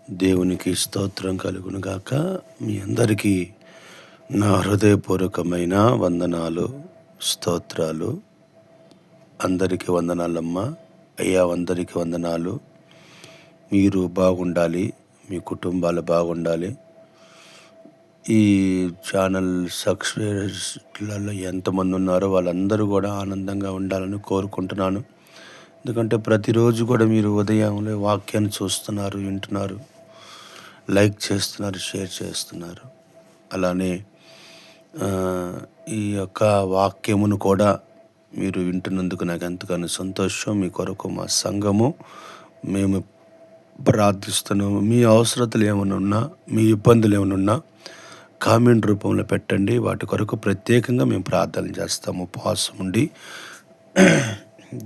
దేవునికి స్తోత్రం కలుగును గాక. మీ అందరికీ నా హృదయపూర్వకమైన వందనాలు, స్తోత్రాలు. అందరికీ వందనాలమ్మా. అయ్యా, అందరికీ వందనాలు. మీరు బాగుండాలి, మీ కుటుంబాలు బాగుండాలి. ఈ ఛానల్ సబ్స్క్రైబర్స్లలో ఎంతమంది ఉన్నారో వాళ్ళందరూ కూడా ఆనందంగా ఉండాలని కోరుకుంటున్నాను. ఎందుకంటే ప్రతిరోజు కూడా మీరు ఉదయంలో వాక్యాన్ని చూస్తున్నారు, వింటున్నారు, లైక్ చేస్తున్నారు, షేర్ చేస్తున్నారు. అలానే ఈ యొక్క వాక్యమును కూడా మీరు వింటున్నందుకు నాకు ఎంతగానో సంతోషం. మీ కొరకు మా సంఘము మేము ప్రార్థిస్తున్నాము. మీ అవసరతలు ఏమైనా ఉన్నా, మీ ఇబ్బందులు ఏమైనా ఉన్నా కామెంట్ రూపంలో పెట్టండి. వాటి కొరకు ప్రత్యేకంగా మేము ప్రార్థన చేస్తాము. ఉపవాసం ఉండి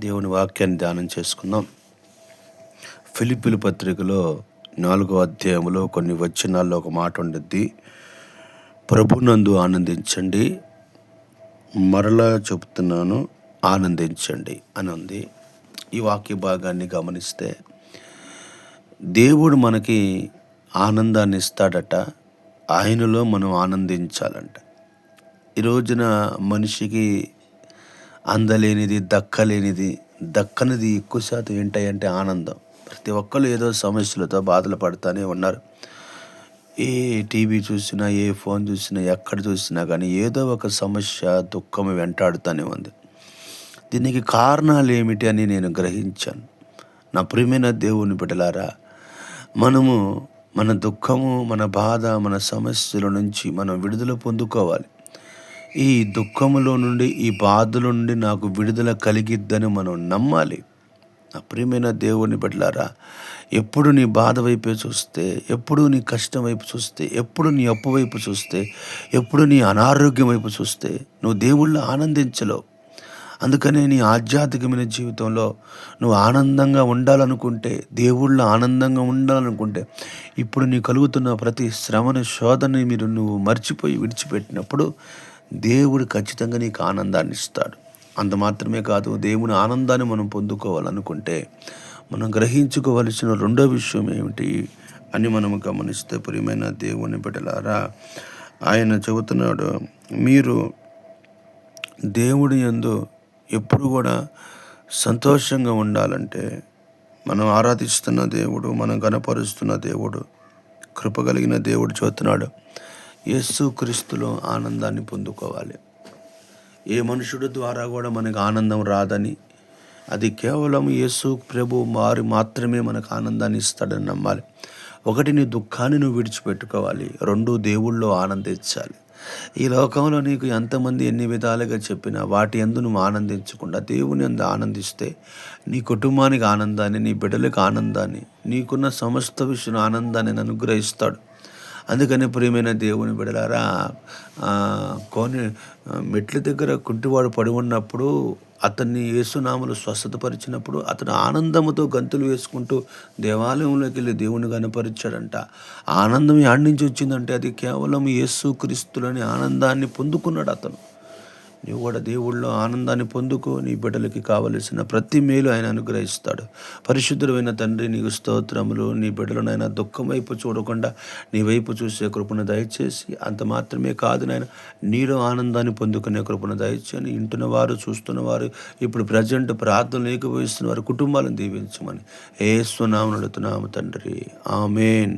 దేవుని వాక్యాన్ని ధ్యానం చేసుకుందాం. ఫిలిప్పీల పత్రికలో 4వ అధ్యాయంలో కొన్ని వచనాల్లో ఒక మాట ఉండిద్ది. ప్రభునందు ఆనందించండి, మరలా చెప్తున్నాను ఆనందించండి అని ఉంది. ఈ వాక్య భాగాన్ని గమనిస్తే దేవుడు మనకి ఆనందాన్ని ఇస్తాడట, ఆయనలో మనం ఆనందించాలంట. ఈ రోజున మనిషికి అందలేనిది, దక్కనిది ఎక్కువ శాతం ఏంటంటే ఆనందం. ప్రతి ఒక్కరు ఏదో సమస్యలతో బాధలు పడుతూనే ఉన్నారు. ఏ టీవీ చూసినా, ఏ ఫోన్ చూసినా, ఎక్కడ చూసినా కానీ ఏదో ఒక సమస్య, దుఃఖం వెంటాడుతూనే ఉంది. దీనికి కారణాలు ఏమిటి అని నేను గ్రహించాను. నా ప్రియమైన దేవుని బిడ్డలారా, మనము మన దుఃఖము, మన బాధ, మన సమస్యల నుంచి మనం విడుదల పొందుకోవాలి. ఈ దుఃఖములో నుండి, ఈ బాధల నుండి నాకు విడుదల కలిగిద్దని మనం నమ్మాలి. నా ప్రియమైన దేవుని బిడ్డలారా, ఎప్పుడు నీ బాధ వైపే చూస్తే, ఎప్పుడు నీ కష్టం వైపు చూస్తే, ఎప్పుడు నీ అప్పు వైపు చూస్తే, ఎప్పుడు నీ అనారోగ్యం వైపు చూస్తే నువ్వు దేవుళ్ళు ఆనందించలేవు. అందుకనే నీ ఆధ్యాత్మికమైన జీవితంలో నువ్వు ఆనందంగా ఉండాలనుకుంటే, దేవుళ్ళు ఆనందంగా ఉండాలనుకుంటే, ఇప్పుడు నీ కలుగుతున్న ప్రతి శ్రమను, శోధనని నువ్వు మర్చిపోయి విడిచిపెట్టినప్పుడు దేవుడు ఖచ్చితంగా నీకు ఆనందాన్ని ఇస్తాడు. అంత మాత్రమే కాదు, దేవుని ఆనందాన్ని మనం పొందుకోవాలనుకుంటే మనం గ్రహించుకోవలసిన రెండో విషయం ఏమిటి అని మనం గమనిస్తే, ప్రియమైన దేవుని బిడ్డలారా, ఆయన చెబుతున్నాడు, మీరు దేవుడి యందు ఎప్పుడు కూడా సంతోషంగా ఉండాలంటే, మనం ఆరాధిస్తున్న దేవుడు, మనం గణపరుస్తున్న దేవుడు, కృపగలిగిన దేవుడు చెబుతున్నాడు, యేసు క్రీస్తులో ఆనందాన్ని పొందుకోవాలి. ఏ మనుషుడు ద్వారా కూడా మనకు ఆనందం రాదని, అది కేవలం యేసు ప్రభు వారు మాత్రమే మనకు ఆనందాన్ని ఇస్తాడని నమ్మాలి. ఒకటి, నీ దుఃఖాన్ని నువ్వు విడిచిపెట్టుకోవాలి. 2, దేవుళ్ళో ఆనందించాలి. ఈ లోకంలో నీకు ఎంతమంది ఎన్ని విధాలుగా చెప్పినా వాటి యందు నువ్వు ఆనందించకుండా దేవుని యందు ఆనందిస్తే నీ కుటుంబానికి ఆనందాన్ని, నీ బిడ్డలకు ఆనందాన్ని, నీకున్న సమస్త విషయం ఆనందాన్ని అనుగ్రహిస్తాడు. అందుకని ప్రియమైన దేవుని బిడ్డలారా, మెట్ల దగ్గర కుంటివాడు పడి ఉన్నప్పుడు అతన్ని యేసునామములో స్వస్థతపరిచినప్పుడు అతను ఆనందముతో గంతులు వేసుకుంటూ దేవాలయంలోకి వెళ్ళి దేవుని కనపరిచాడంట. ఆనందం యాడ్ నుంచి వచ్చిందంటే అది కేవలం యేసు క్రీస్తులోని ఆనందాన్ని పొందుకున్నాడు అతను. నువ్వు కూడా దేవుళ్ళో ఆనందాన్ని పొందుకో. నీ బిడ్డలకి కావలసిన ప్రతి మేలు ఆయన అనుగ్రహిస్తాడు. పరిశుద్ధుడైన తండ్రి, నీకు స్తోత్రములు. నీ బిడ్డలనైనా దుఃఖం వైపు చూడకుండా నీ వైపు చూసే కృపను దయచేసి, అంత మాత్రమే కాదు నాయన, నీలో ఆనందాన్ని పొందుకునే కృపను దయచేసి, ఇంటున్నవారు, చూస్తున్నవారు, ఇప్పుడు ప్రజెంట్ ప్రార్థన లేకపోయిస్తున్న వారి కుటుంబాలను దీవించమని యేసు నామమున అడుగుతున్నాము తండ్రి. ఆమేన్.